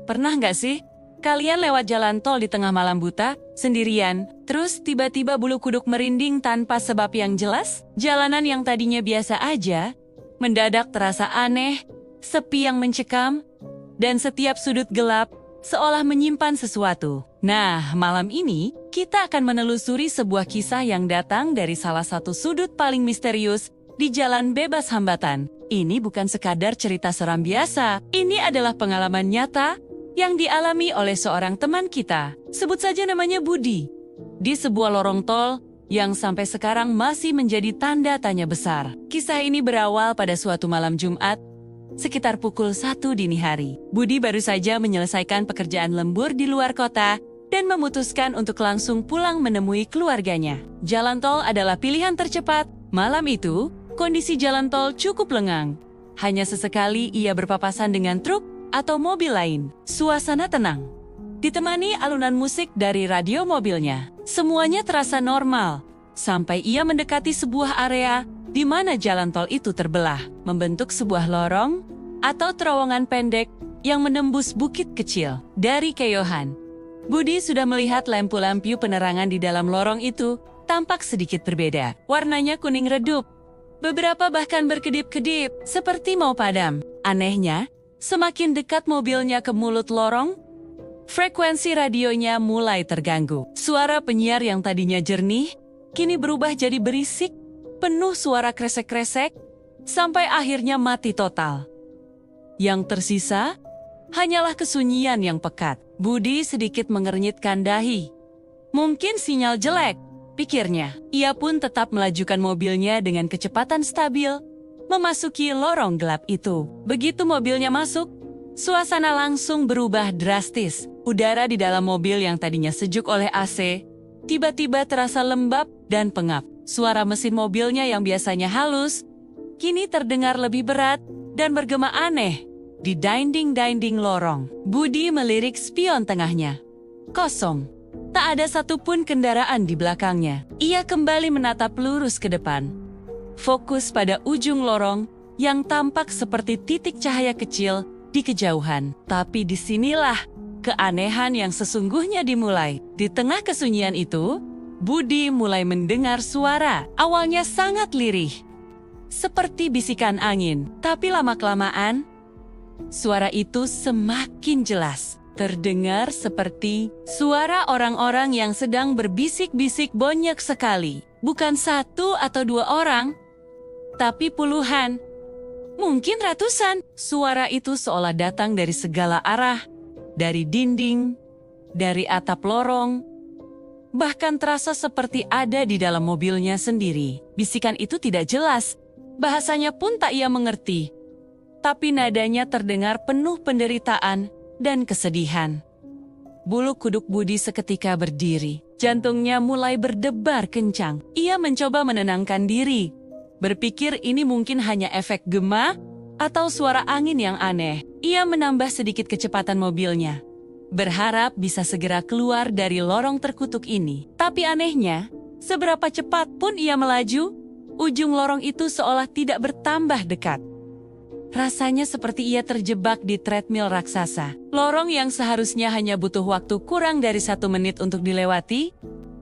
Pernah nggak sih? Kalian lewat jalan tol di tengah malam buta, sendirian, terus tiba-tiba bulu kuduk merinding tanpa sebab yang jelas? Jalanan yang tadinya biasa aja, mendadak terasa aneh, sepi yang mencekam, dan setiap sudut gelap seolah menyimpan sesuatu. Nah, malam ini kita akan menelusuri sebuah kisah yang datang dari salah satu sudut paling misterius di jalan bebas hambatan. Ini bukan sekadar cerita seram biasa. Ini adalah pengalaman nyata yang dialami oleh seorang teman kita. Sebut saja namanya Budi. Di sebuah lorong tol yang sampai sekarang masih menjadi tanda tanya besar. Kisah ini berawal pada suatu malam Jumat, sekitar pukul 1 dini hari. Budi baru saja menyelesaikan pekerjaan lembur di luar kota dan memutuskan untuk langsung pulang menemui keluarganya. Jalan tol adalah pilihan tercepat. Malam itu, kondisi jalan tol cukup lengang. Hanya sesekali ia berpapasan dengan truk atau mobil lain. Suasana tenang, ditemani alunan musik dari radio mobilnya. Semuanya terasa normal, sampai ia mendekati sebuah area di mana jalan tol itu terbelah, membentuk sebuah lorong atau terowongan pendek yang menembus bukit kecil. Dari kejauhan, Budi sudah melihat lampu-lampu penerangan di dalam lorong itu tampak sedikit berbeda. Warnanya kuning redup, beberapa bahkan berkedip-kedip, seperti mau padam. Anehnya, semakin dekat mobilnya ke mulut lorong, frekuensi radionya mulai terganggu. Suara penyiar yang tadinya jernih, kini berubah jadi berisik, penuh suara kresek-kresek, sampai akhirnya mati total. Yang tersisa, hanyalah kesunyian yang pekat. Budi sedikit mengernyitkan dahi. Mungkin sinyal jelek, pikirnya. Ia pun tetap melajukan mobilnya dengan kecepatan stabil, memasuki lorong gelap itu. Begitu mobilnya masuk, suasana langsung berubah drastis. Udara di dalam mobil yang tadinya sejuk oleh AC, tiba-tiba terasa lembab dan pengap. Suara mesin mobilnya yang biasanya halus, kini terdengar lebih berat dan bergema aneh di dinding-dinding lorong. Budi melirik spion tengahnya. Kosong. Tak ada satupun kendaraan di belakangnya. Ia kembali menatap lurus ke depan, fokus pada ujung lorong yang tampak seperti titik cahaya kecil di kejauhan. Tapi disinilah keanehan yang sesungguhnya dimulai. Di tengah kesunyian itu, Budi mulai mendengar suara. Awalnya sangat lirih, seperti bisikan angin. Tapi lama-kelamaan, suara itu semakin jelas. Terdengar seperti suara orang-orang yang sedang berbisik-bisik. Banyak sekali. Bukan satu atau dua orang, tapi puluhan, mungkin ratusan. Suara itu seolah datang dari segala arah, dari dinding, dari atap lorong, bahkan terasa seperti ada di dalam mobilnya sendiri. Bisikan itu tidak jelas, bahasanya pun tak ia mengerti, tapi nadanya terdengar penuh penderitaan dan kesedihan. Bulu kuduk Budi seketika berdiri. Jantungnya mulai berdebar kencang. Ia mencoba menenangkan diri, berpikir ini mungkin hanya efek gema atau suara angin yang aneh. Ia menambah sedikit kecepatan mobilnya, berharap bisa segera keluar dari lorong terkutuk ini. Tapi anehnya, seberapa cepat pun ia melaju, ujung lorong itu seolah tidak bertambah dekat. Rasanya seperti ia terjebak di treadmill raksasa. Lorong yang seharusnya hanya butuh waktu kurang dari 1 menit untuk dilewati,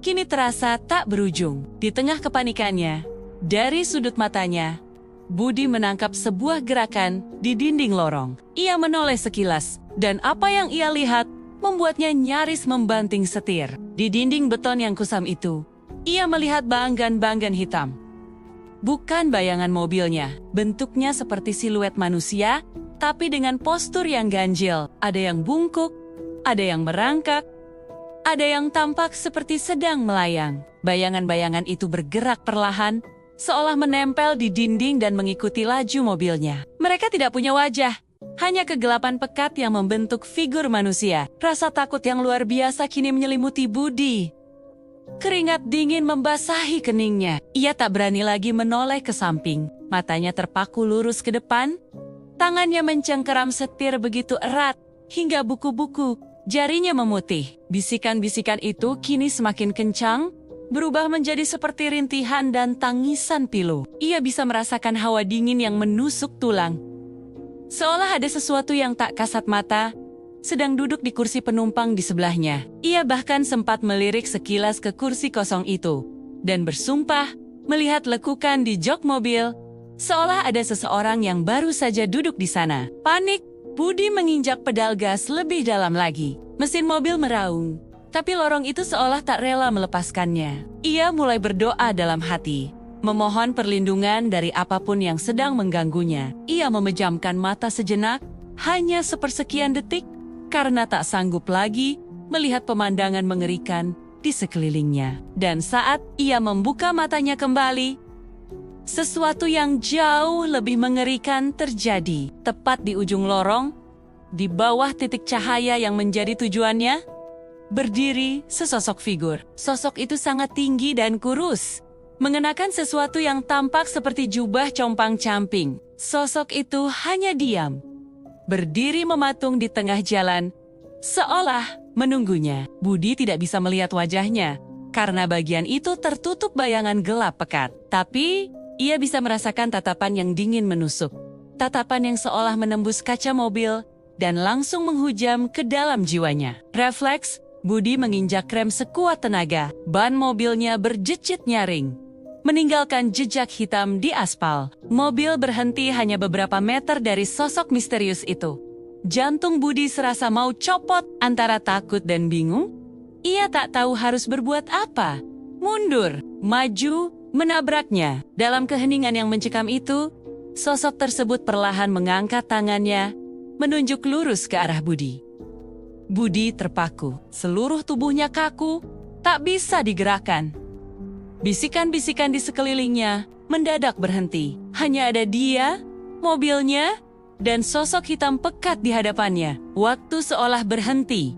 kini terasa tak berujung. Di tengah kepanikannya, dari sudut matanya, Budi menangkap sebuah gerakan di dinding lorong. Ia menoleh sekilas, dan apa yang ia lihat membuatnya nyaris membanting setir. Di dinding beton yang kusam itu, ia melihat banggan-banggan hitam. Bukan bayangan mobilnya, bentuknya seperti siluet manusia, tapi dengan postur yang ganjil. Ada yang bungkuk, ada yang merangkak, ada yang tampak seperti sedang melayang. Bayangan-bayangan itu bergerak perlahan, seolah menempel di dinding dan mengikuti laju mobilnya. Mereka tidak punya wajah, hanya kegelapan pekat yang membentuk figur manusia. Rasa takut yang luar biasa kini menyelimuti Budi. Keringat dingin membasahi keningnya. Ia tak berani lagi menoleh ke samping. Matanya terpaku lurus ke depan. Tangannya mencengkeram setir begitu erat, hingga buku-buku jarinya memutih. Bisikan-bisikan itu kini semakin kencang, berubah menjadi seperti rintihan dan tangisan pilu. Ia bisa merasakan hawa dingin yang menusuk tulang. Seolah ada sesuatu yang tak kasat mata, sedang duduk di kursi penumpang di sebelahnya. Ia bahkan sempat melirik sekilas ke kursi kosong itu, dan bersumpah melihat lekukan di jok mobil, seolah ada seseorang yang baru saja duduk di sana. Panik, Budi menginjak pedal gas lebih dalam lagi. Mesin mobil meraung, tapi lorong itu seolah tak rela melepaskannya. Ia mulai berdoa dalam hati, memohon perlindungan dari apapun yang sedang mengganggunya. Ia memejamkan mata sejenak, hanya sepersekian detik, karena tak sanggup lagi melihat pemandangan mengerikan di sekelilingnya. Dan saat ia membuka matanya kembali, sesuatu yang jauh lebih mengerikan terjadi. Tepat di ujung lorong, di bawah titik cahaya yang menjadi tujuannya, berdiri sesosok figur. Sosok itu sangat tinggi dan kurus, mengenakan sesuatu yang tampak seperti jubah compang-camping. Sosok itu hanya diam, berdiri mematung di tengah jalan, seolah menunggunya. Budi tidak bisa melihat wajahnya, karena bagian itu tertutup bayangan gelap pekat. Tapi, ia bisa merasakan tatapan yang dingin menusuk. Tatapan yang seolah menembus kaca mobil, dan langsung menghujam ke dalam jiwanya. Refleks, Budi menginjak rem sekuat tenaga. Ban mobilnya berjejit nyaring, meninggalkan jejak hitam di aspal. Mobil berhenti hanya beberapa meter dari sosok misterius itu. Jantung Budi serasa mau copot antara takut dan bingung. Ia tak tahu harus berbuat apa. Mundur, maju, menabraknya. Dalam keheningan yang mencekam itu, sosok tersebut perlahan mengangkat tangannya, menunjuk lurus ke arah Budi. Budi terpaku, seluruh tubuhnya kaku, tak bisa digerakkan. Bisikan-bisikan di sekelilingnya mendadak berhenti. Hanya ada dia, mobilnya, dan sosok hitam pekat di hadapannya. Waktu seolah berhenti.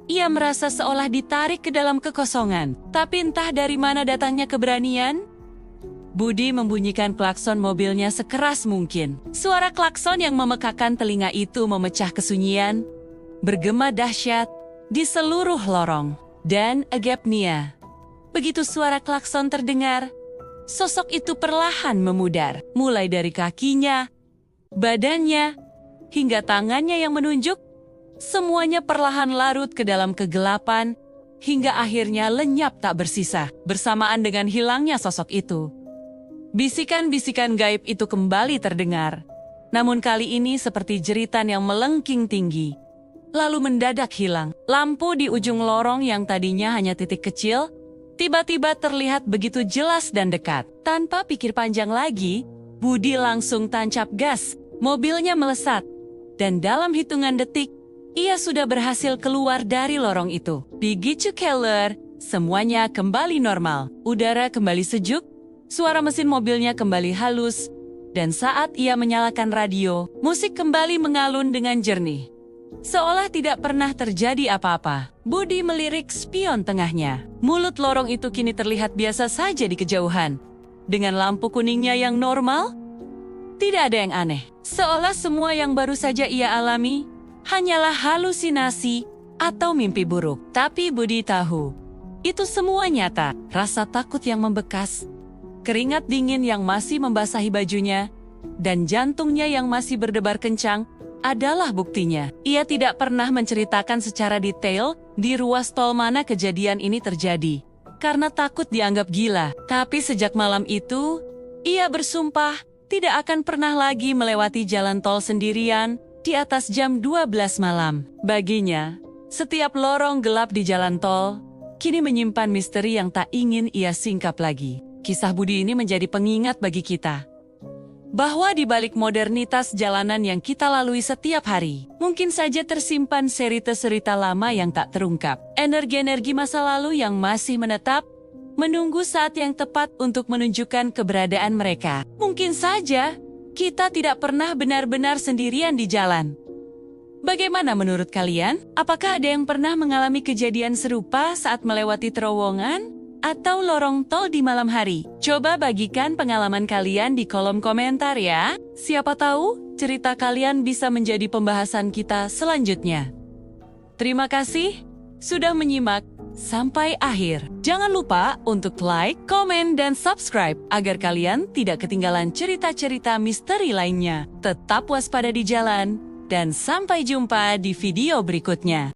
Ia merasa seolah ditarik ke dalam kekosongan. Tapi entah dari mana datangnya keberanian, Budi membunyikan klakson mobilnya sekeras mungkin. Suara klakson yang memekakan telinga itu memecah kesunyian, bergema dahsyat di seluruh lorong. Dan agapnya, begitu suara klakson terdengar, sosok itu perlahan memudar. Mulai dari kakinya, badannya, hingga tangannya yang menunjuk, semuanya perlahan larut ke dalam kegelapan, hingga akhirnya lenyap tak bersisa, bersamaan dengan hilangnya sosok itu. Bisikan-bisikan gaib itu kembali terdengar, namun kali ini seperti jeritan yang melengking tinggi, lalu mendadak hilang. Lampu di ujung lorong yang tadinya hanya titik kecil, tiba-tiba terlihat begitu jelas dan dekat. Tanpa pikir panjang lagi, Budi langsung tancap gas. Mobilnya melesat, dan dalam hitungan detik, ia sudah berhasil keluar dari lorong itu. Di Gichu Keller, semuanya kembali normal. Udara kembali sejuk, suara mesin mobilnya kembali halus, dan saat ia menyalakan radio, musik kembali mengalun dengan jernih. Seolah tidak pernah terjadi apa-apa. Budi melirik spion tengahnya. Mulut lorong itu kini terlihat biasa saja di kejauhan. Dengan lampu kuningnya yang normal, tidak ada yang aneh. Seolah semua yang baru saja ia alami hanyalah halusinasi atau mimpi buruk. Tapi Budi tahu, itu semua nyata. Rasa takut yang membekas, keringat dingin yang masih membasahi bajunya, dan jantungnya yang masih berdebar kencang adalah buktinya. Ia tidak pernah menceritakan secara detail di ruas tol mana kejadian ini terjadi, karena takut dianggap gila. Tapi sejak malam itu, ia bersumpah tidak akan pernah lagi melewati jalan tol sendirian di atas jam 12 malam. Baginya, setiap lorong gelap di jalan tol kini menyimpan misteri yang tak ingin ia singkap lagi. Kisah Budi ini menjadi pengingat bagi kita, bahwa di balik modernitas jalanan yang kita lalui setiap hari, mungkin saja tersimpan cerita-cerita lama yang tak terungkap. Energi-energi masa lalu yang masih menetap, menunggu saat yang tepat untuk menunjukkan keberadaan mereka. Mungkin saja kita tidak pernah benar-benar sendirian di jalan. Bagaimana menurut kalian? Apakah ada yang pernah mengalami kejadian serupa saat melewati terowongan atau lorong tol di malam hari? Coba bagikan pengalaman kalian di kolom komentar ya. Siapa tahu cerita kalian bisa menjadi pembahasan kita selanjutnya. Terima kasih sudah menyimak sampai akhir. Jangan lupa untuk like, komen, dan subscribe agar kalian tidak ketinggalan cerita-cerita misteri lainnya. Tetap waspada di jalan dan sampai jumpa di video berikutnya.